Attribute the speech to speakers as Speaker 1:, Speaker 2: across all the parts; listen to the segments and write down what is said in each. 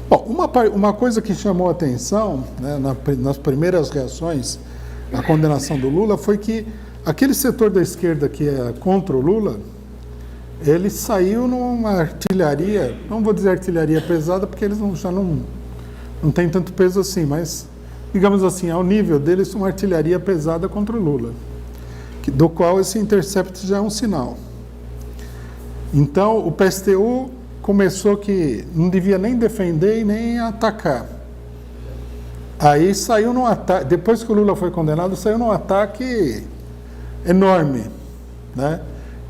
Speaker 1: Bom, uma coisa que chamou a atenção, né, nas primeiras reações à condenação do Lula foi que aquele setor da esquerda que é contra o Lula, ele saiu numa artilharia, não vou dizer artilharia pesada, porque eles já não têm tanto peso assim, mas, digamos assim, ao nível deles, uma artilharia pesada contra o Lula, do qual esse intercept já é um sinal. Então, o PSTU começou que não devia nem defender e nem atacar. Aí saiu num ataque, depois que o Lula foi condenado, saiu num ataque enorme, né?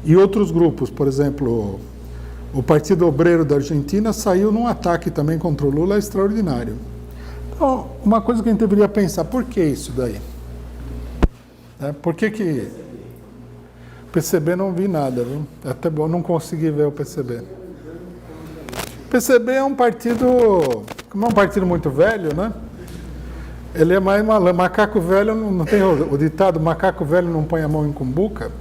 Speaker 1: E outros grupos, por exemplo, o Partido Obreiro da Argentina saiu num ataque também contra o Lula extraordinário. Então, uma coisa que a gente deveria pensar, por que isso daí? Por que PCB não vi nada, viu? Até bom, não consegui ver o PCB. O PCB é um partido, como é um partido muito velho, né? Ele é mais malandro. Macaco velho, não tem o ditado, macaco velho não põe a mão em cumbuca?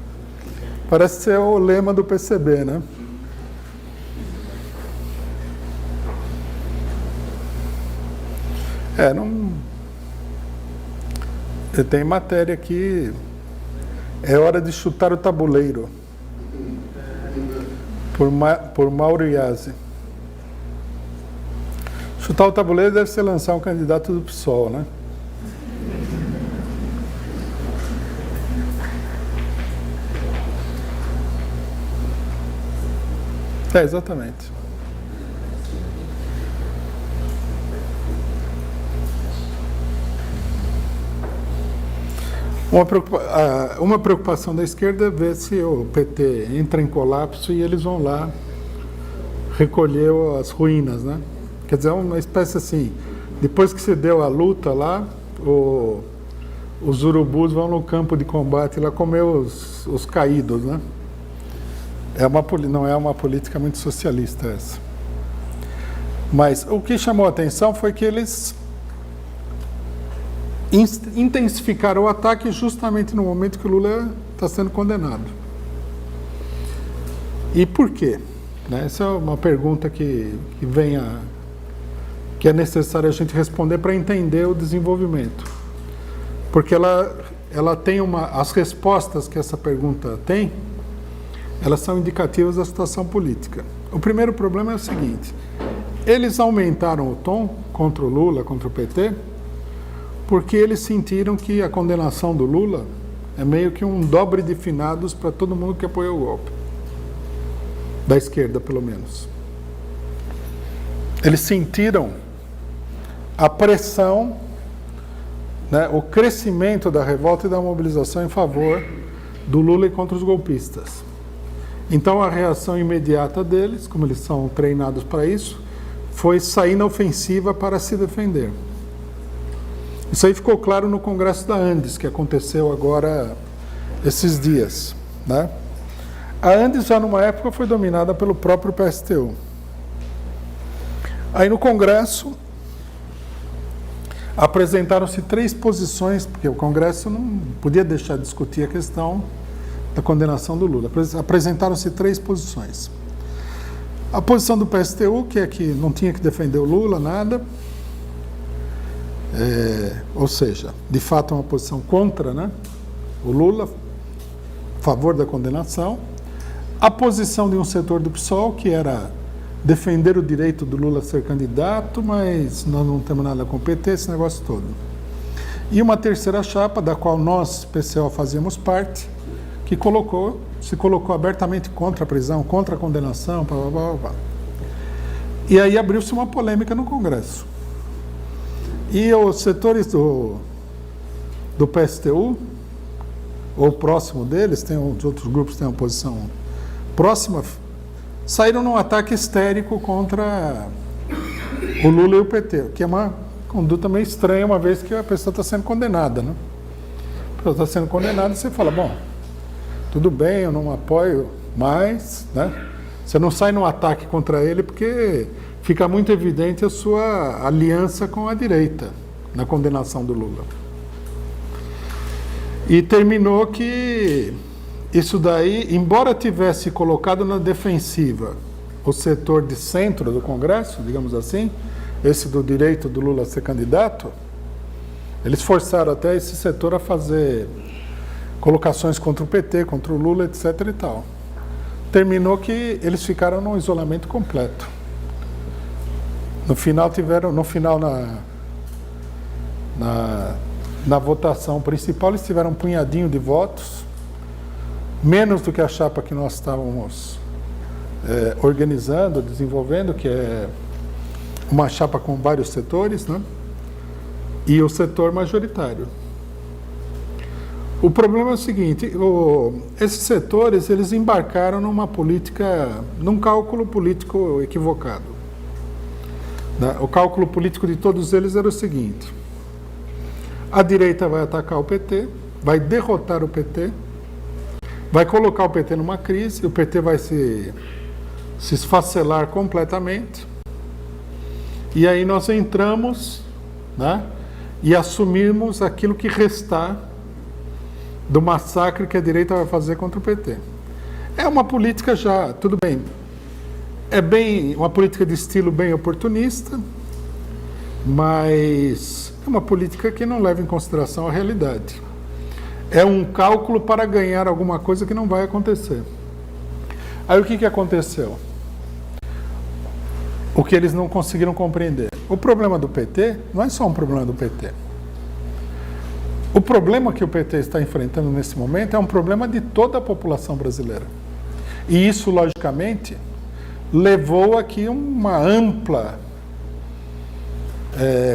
Speaker 1: Parece ser o lema do PCB, né? Tem matéria aqui, é hora de chutar o tabuleiro, por Mauro Iazzi. Chutar o tabuleiro deve ser lançar um candidato do PSOL, né? Exatamente. Uma preocupação da esquerda é ver se o PT entra em colapso e eles vão lá recolher as ruínas, né? Quer dizer, uma espécie assim, depois que se deu a luta lá, os urubus vão no campo de combate lá comer os caídos, né? Não é uma política muito socialista essa. Mas o que chamou a atenção foi que eles intensificaram o ataque justamente no momento que o Lula está sendo condenado. E por quê? Essa é uma pergunta que é necessário a gente responder para entender o desenvolvimento. Porque ela tem as respostas que essa pergunta tem, elas são indicativas da situação política. O primeiro problema é o seguinte: eles aumentaram o tom contra o Lula, contra o PT, porque eles sentiram que a condenação do Lula é meio que um dobre de finados para todo mundo que apoiou o golpe. Da esquerda, pelo menos. Eles sentiram a pressão, né, o crescimento da revolta e da mobilização em favor do Lula e contra os golpistas. Então a reação imediata deles, como eles são treinados para isso, foi sair na ofensiva para se defender. Isso aí ficou claro no Congresso da Andes, que aconteceu agora esses dias, né? A Andes já numa época foi dominada pelo próprio PSTU. Aí no Congresso apresentaram-se 3 posições, porque o Congresso não podia deixar de discutir a questão da condenação do Lula. Apresentaram-se 3 posições. A posição do PSTU, que é que não tinha que defender o Lula, nada. Ou seja, de fato é uma posição contra, né, o Lula, a favor da condenação. A posição de um setor do PSOL, que era defender o direito do Lula a ser candidato, mas nós não temos nada a competir, esse negócio todo. E uma terceira chapa, da qual nós, PCO, fazíamos parte, que se colocou abertamente contra a prisão, contra a condenação, blá, blá, blá, blá. E aí abriu-se uma polêmica no Congresso. E os setores do PSTU, ou próximo deles, os outros grupos têm uma posição próxima, saíram num ataque histérico contra o Lula e o PT, que é uma conduta meio estranha, uma vez que a pessoa está sendo condenada, né? A pessoa está sendo condenada e você fala, bom, tudo bem, eu não apoio mais, né? Você não sai num ataque contra ele porque fica muito evidente a sua aliança com a direita na condenação do Lula. E terminou que isso daí, embora tivesse colocado na defensiva o setor de centro do Congresso, digamos assim, esse do direito do Lula a ser candidato, eles forçaram até esse setor a fazer colocações contra o PT, contra o Lula, etc. e tal. Terminou que eles ficaram num isolamento completo. No final na votação principal, eles tiveram um punhadinho de votos, menos do que a chapa que nós estávamos organizando, desenvolvendo, que é uma chapa com vários setores, né? E o setor majoritário. O problema é o seguinte, esses setores, eles embarcaram num cálculo político equivocado. Né? O cálculo político de todos eles era o seguinte: a direita vai atacar o PT, vai derrotar o PT, vai colocar o PT numa crise, o PT vai se esfacelar completamente, e aí nós entramos, né, e assumimos aquilo que restar do massacre que a direita vai fazer contra o PT. É uma política já, tudo bem, é bem uma política de estilo bem oportunista, mas é uma política que não leva em consideração a realidade. É um cálculo para ganhar alguma coisa que não vai acontecer. Aí o que aconteceu? O que eles não conseguiram compreender. O problema do PT não é só um problema do PT. O problema que o PT está enfrentando nesse momento é um problema de toda a população brasileira. E isso, logicamente, levou a que uma ampla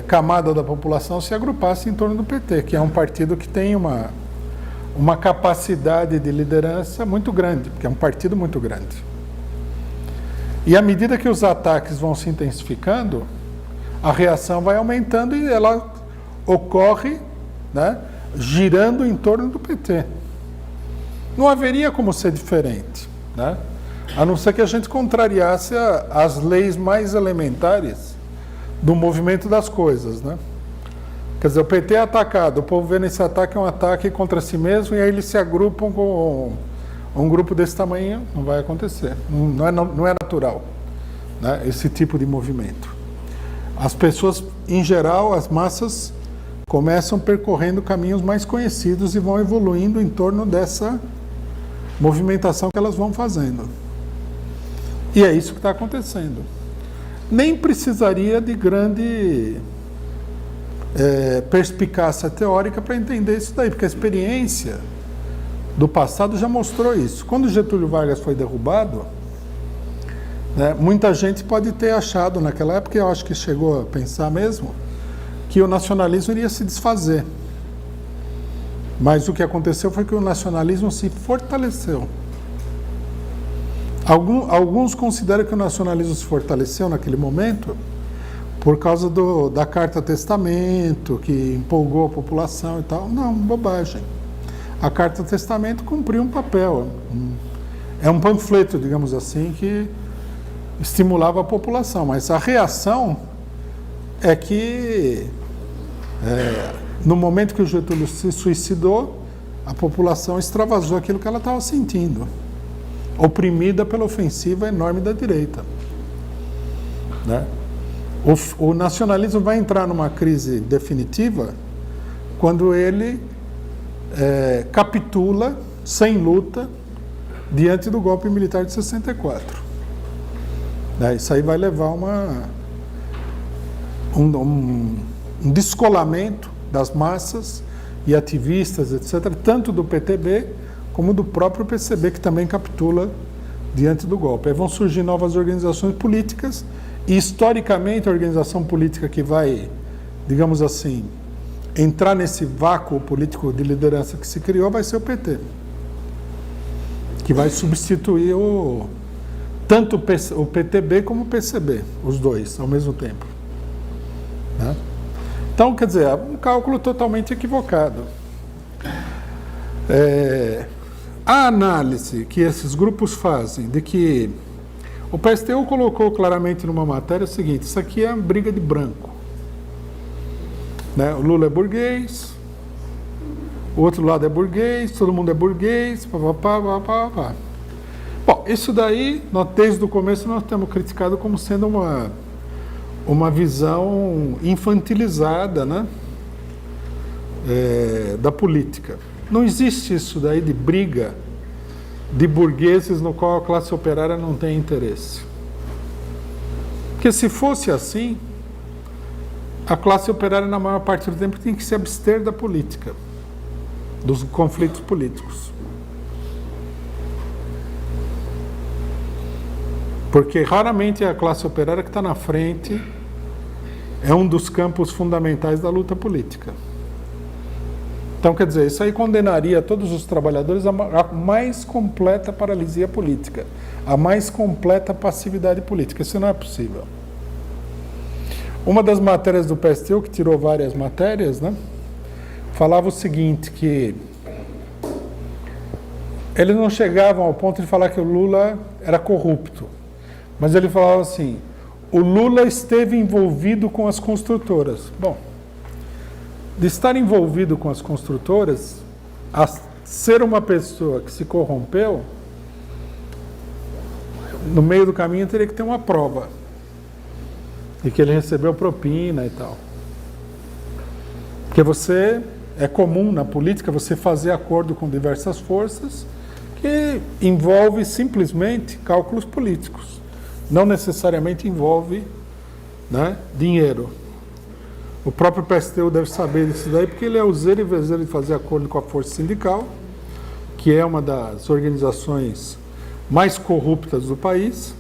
Speaker 1: camada da população se agrupasse em torno do PT, que é um partido que tem uma capacidade de liderança muito grande, porque é um partido muito grande. E à medida que os ataques vão se intensificando, a reação vai aumentando e ela ocorre, né, girando em torno do PT. Não haveria como ser diferente, né? A não ser que a gente contrariasse as leis mais elementares do movimento das coisas, né? Quer dizer, o PT é atacado, o povo vê nesse ataque um ataque contra si mesmo e aí eles se agrupam com um grupo desse tamanho, não vai acontecer. Não é natural, né, esse tipo de movimento. As pessoas, em geral, as massas, começam percorrendo caminhos mais conhecidos e vão evoluindo em torno dessa movimentação que elas vão fazendo. E é isso que está acontecendo. Nem precisaria de grande perspicácia teórica para entender isso daí, porque a experiência do passado já mostrou isso. Quando Getúlio Vargas foi derrubado, né, muita gente pode ter achado naquela época, eu acho que chegou a pensar mesmo, que o nacionalismo iria se desfazer. Mas o que aconteceu foi que o nacionalismo se fortaleceu. Alguns consideram que o nacionalismo se fortaleceu naquele momento por causa da Carta Testamento, que empolgou a população e tal. Não, bobagem. A Carta Testamento cumpriu um papel. É um panfleto, digamos assim, que estimulava a população. Mas a reação é que, no momento que o Getúlio se suicidou, a população extravasou aquilo que ela estava sentindo, oprimida pela ofensiva enorme da direita, né? O nacionalismo vai entrar numa crise definitiva quando ele capitula, sem luta, diante do golpe militar de 64. Né? Isso aí vai levar um descolamento das massas e ativistas, etc., tanto do PTB como do próprio PCB, que também capitula diante do golpe. Aí vão surgir novas organizações políticas e, historicamente, a organização política que vai, digamos assim, entrar nesse vácuo político de liderança que se criou vai ser o PT, que vai substituir tanto o PTB como o PCB, os dois, ao mesmo tempo. Né? Então, quer dizer, é um cálculo totalmente equivocado. A análise que esses grupos fazem de que o PSTU colocou claramente numa matéria o seguinte: isso aqui é uma briga de branco. Né? O Lula é burguês, o outro lado é burguês, todo mundo é burguês, papapá. Bom, isso daí, desde o começo, nós temos criticado como sendo uma visão infantilizada, né, da política. Não existe isso daí de briga de burgueses no qual a classe operária não tem interesse. Porque se fosse assim, a classe operária, na maior parte do tempo, tem que se abster da política, dos conflitos políticos. Porque raramente é a classe operária que está na frente, é um dos campos fundamentais da luta política. Então, quer dizer, isso aí condenaria todos os trabalhadores a mais completa paralisia política, a mais completa passividade política. Isso não é possível. Uma das matérias do PSTU, que tirou várias matérias, né, falava o seguinte, que eles não chegavam ao ponto de falar que o Lula era corrupto, mas ele falava assim, o Lula esteve envolvido com as construtoras. Bom, de estar envolvido com as construtoras, a ser uma pessoa que se corrompeu, no meio do caminho teria que ter uma prova de que ele recebeu propina e tal. Porque é comum na política você fazer acordo com diversas forças que envolve simplesmente cálculos políticos. Não necessariamente envolve, né, dinheiro. O próprio PSTU deve saber disso daí, porque ele é useiro e vezeiro de fazer acordo com a Força Sindical, que é uma das organizações mais corruptas do país,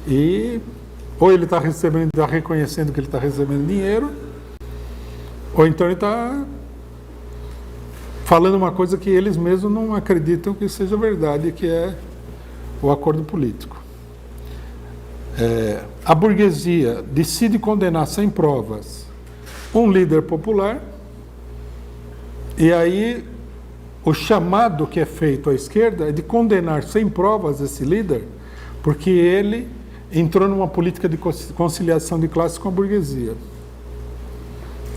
Speaker 1: e ou ele está reconhecendo que ele está recebendo dinheiro, ou então ele está falando uma coisa que eles mesmos não acreditam que seja verdade, que é o acordo político. A burguesia decide condenar sem provas um líder popular, e aí o chamado que é feito à esquerda é de condenar sem provas esse líder, porque ele entrou numa política de conciliação de classes com a burguesia.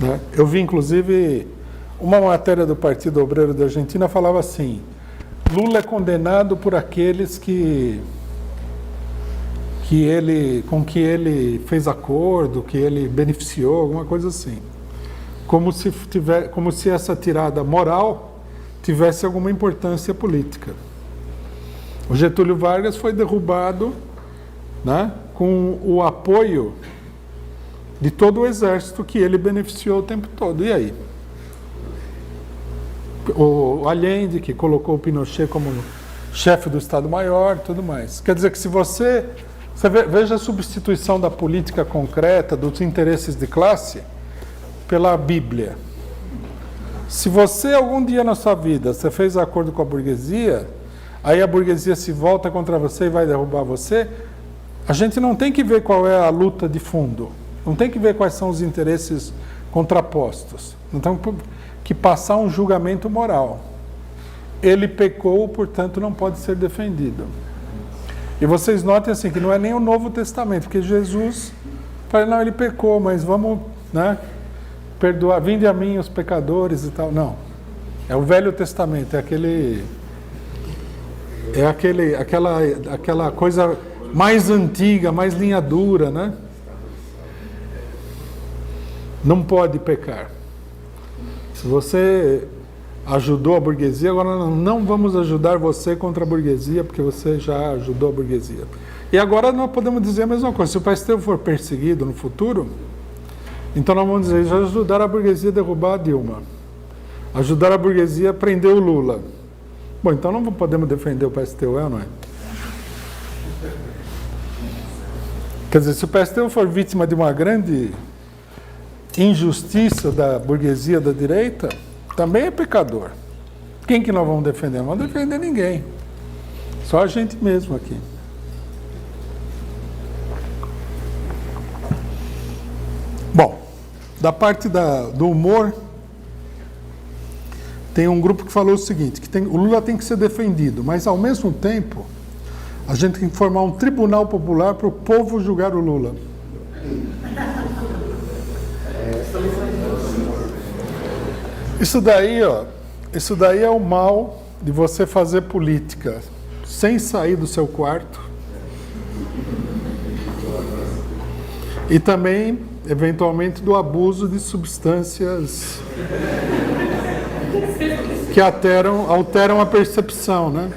Speaker 1: Né? Eu vi, inclusive, uma matéria do Partido Obreiro da Argentina falava assim, Lula é condenado por aqueles com que ele fez acordo, que ele beneficiou, alguma coisa assim. Como se essa tirada moral tivesse alguma importância política. O Getúlio Vargas foi derrubado, né, com o apoio de todo o exército que ele beneficiou o tempo todo. E aí? O Allende, que colocou o Pinochet como chefe do Estado-Maior, tudo mais. Quer dizer que se você veja a substituição da política concreta, dos interesses de classe, pela Bíblia. Se você, algum dia na sua vida, você fez acordo com a burguesia, aí a burguesia se volta contra você e vai derrubar você, a gente não tem que ver qual é a luta de fundo, não tem que ver quais são os interesses contrapostos, não tem que passar um julgamento moral. Ele pecou, portanto não pode ser defendido. E vocês notem assim, que não é nem o Novo Testamento, porque Jesus fala, não, ele pecou, mas vamos, né, perdoar, vinde a mim os pecadores e tal. Não, é o Velho Testamento, aquela coisa mais antiga, mais linha dura, né? Não pode pecar. Se você ajudou a burguesia, agora não vamos ajudar você contra a burguesia, porque você já ajudou a burguesia. E agora nós podemos dizer a mesma coisa. Se o PSTU for perseguido no futuro, então nós vamos dizer, já ajudaram a burguesia a derrubar a Dilma. Ajudaram a burguesia a prender o Lula. Bom, então não podemos defender o PSTU, não é? Quer dizer, se o PSTU for vítima de uma grande injustiça da burguesia da direita, também é pecador. Quem que nós vamos defender? Não vamos defender ninguém. Só a gente mesmo aqui. Bom, da parte do humor, tem um grupo que falou o seguinte, que o Lula tem que ser defendido, mas ao mesmo tempo, a gente tem que formar um tribunal popular para o povo julgar o Lula. Isso daí é o mal de você fazer política sem sair do seu quarto E também, eventualmente, do abuso de substâncias que alteram a percepção, né?